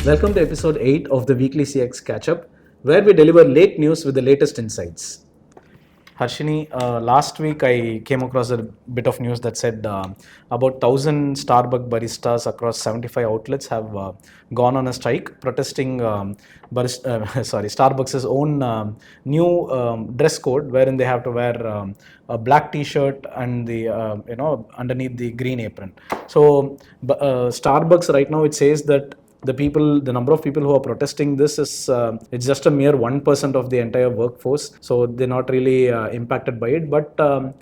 Welcome to episode 8 of the weekly CX Catch Up, where we deliver late news with the latest insights. Harshini, last week I came across a bit of news that said about 1,000 Starbucks baristas across 75 outlets have gone on a strike protesting Starbucks' own new dress code, wherein they have to wear a black T-shirt and the underneath the green apron. So Starbucks right now, it says that the number of people who are protesting this is it's just a mere 1% of the entire workforce, so they're not really impacted by it. But from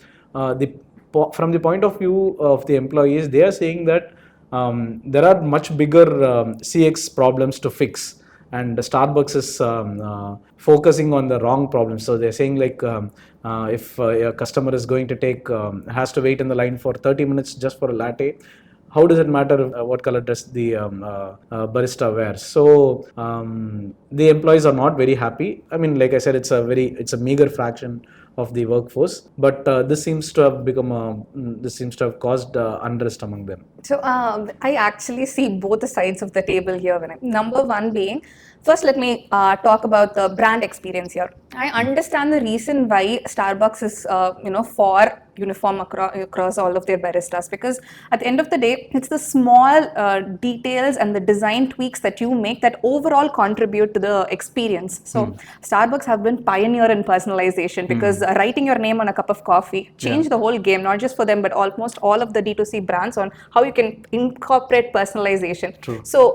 the point of view of the employees, they are saying that there are much bigger CX problems to fix, and Starbucks is focusing on the wrong problems. So they're saying like if a customer is going to take has to wait in the line for 30 minutes just for a latte, how does it matter what color dress the barista wears? So the employees are not very happy. I mean, like I said, it's a meager fraction of the workforce, but this seems to have caused unrest among them. So I actually see both the sides of the table here. Number one being, first let me talk about the brand experience here. I understand the reason why Starbucks is for uniform across all of their baristas, because at the end of the day, it's the small details and the design tweaks that you make that overall contribute to the experience. So Starbucks have been pioneer in personalization, because writing your name on a cup of coffee changed the whole game, not just for them but almost all of the D2C brands, on how you can incorporate personalization. True. So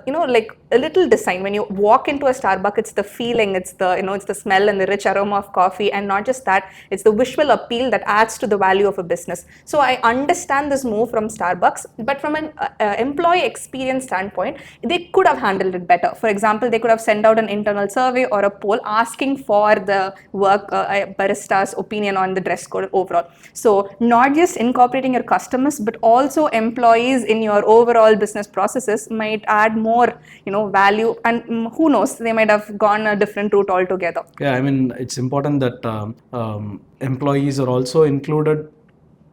like a little design, when you walk into a Starbucks, it's the feeling, it's the smell and the rich aroma of coffee, and not just that, it's the visual appeal that adds to the value of a business. So I understand this move from Starbucks, but from an employee experience standpoint, they could have handled it better. For example, they could have sent out an internal survey or a poll asking for the barista's opinion on the dress code overall. So not just incorporating your customers, but also employees in your overall business processes might add more value, and who knows, they might have gone a different route altogether. Yeah, I mean, it's important that employees are also included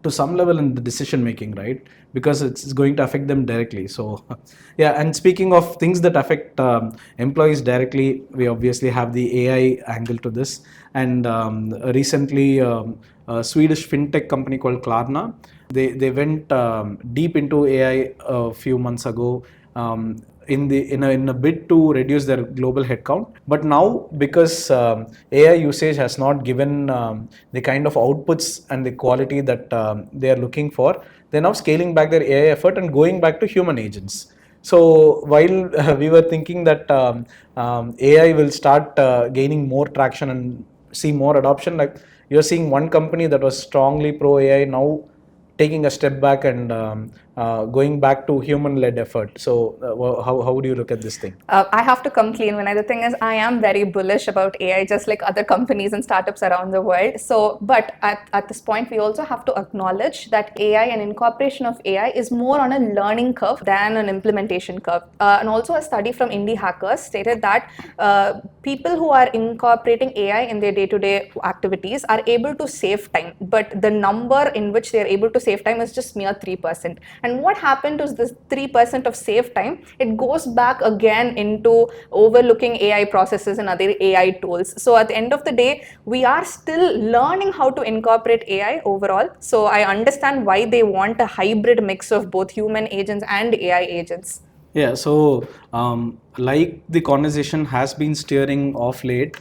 to some level in the decision making, right? Because it's going to affect them directly. So yeah, and speaking of things that affect employees directly, we obviously have the AI angle to this. And recently a Swedish fintech company called Klarna, they went deep into AI a few months ago, in a bid to reduce their global headcount. But now, because AI usage has not given the kind of outputs and the quality that they are looking for, they're now scaling back their AI effort and going back to human agents. So while we were thinking that AI will start gaining more traction and see more adoption, like you're seeing one company that was strongly pro AI now taking a step back and going back to human-led effort. So how would you look at this thing? I have to come clean when the thing is, I am very bullish about AI, just like other companies and startups around the world. So, but at this point, we also have to acknowledge that AI and incorporation of AI is more on a learning curve than an implementation curve. And also a study from Indie Hackers stated that people who are incorporating AI in their day-to-day activities are able to save time, but the number in which they are able to save time is just mere 3%. And what happened to this 3% of save time? It goes back again into overlooking AI processes and other AI tools. So at the end of the day, we are still learning how to incorporate AI overall. So I understand why they want a hybrid mix of both human agents and AI agents. Yeah, so like the conversation has been steering off late,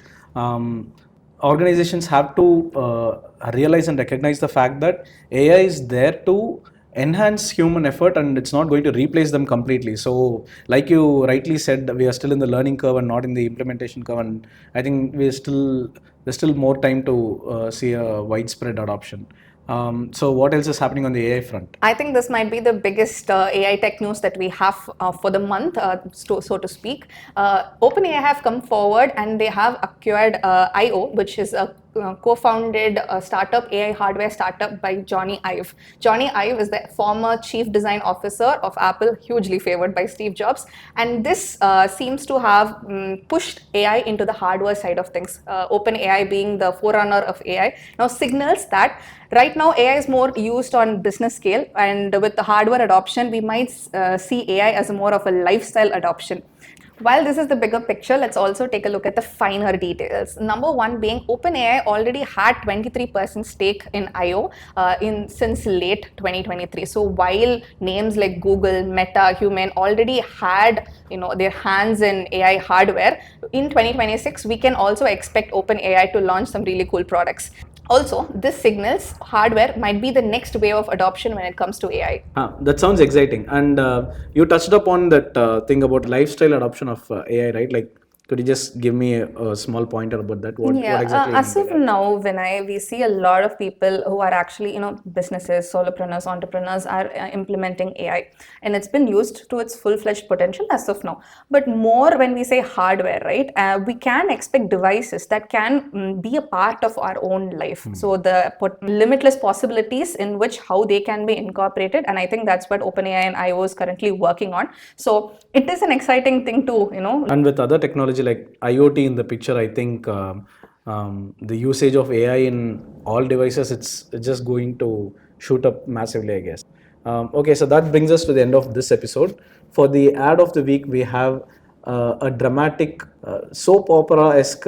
organizations have to realize and recognize the fact that AI is there to enhance human effort, and it's not going to replace them completely. So like you rightly said, we are still in the learning curve and not in the implementation curve, and I think there's still more time to see a widespread adoption. So what else is happening on the AI front? I think this might be the biggest AI tech news that we have for the month, so to speak. OpenAI have come forward and they have acquired IO, which is a co-founded a startup, AI hardware startup by Jony Ive. Jony Ive is the former chief design officer of Apple, hugely favored by Steve Jobs. And this seems to have pushed AI into the hardware side of things. OpenAI being the forerunner of AI now signals that right now AI is more used on business scale, and with the hardware adoption, we might see AI as a more of a lifestyle adoption. While this is the bigger picture, let's also take a look at the finer details. Number one being OpenAI already had 23% stake in IO since late 2023. So while names like Google, Meta, Human already had their hands in AI hardware, in 2026 we can also expect OpenAI to launch some really cool products. Also, this signals hardware might be the next wave of adoption when it comes to AI. That sounds exciting. And you touched upon that thing about lifestyle adoption of AI, right? Like, could you just give me a small pointer about that? What exactly you As mean of by that? now, we see a lot of people who are actually, businesses, solopreneurs, entrepreneurs are implementing AI, and it's been used to its full-fledged potential as of now. But more when we say hardware, right? We can expect devices that can be a part of our own life. So the limitless possibilities in which how they can be incorporated, and I think that's what OpenAI and IO is currently working on. So it is an exciting thing to, And with other technology like IoT in the picture, I think the usage of AI in all devices, it's just going to shoot up massively, I guess. Okay, so that brings us to the end of this episode. For the ad of the week, we have a dramatic soap opera-esque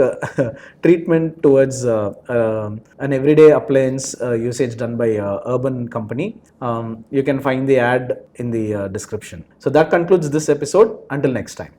treatment towards an everyday appliance usage done by Urban Company. You can find the ad in the description. So that concludes this episode. Until next time.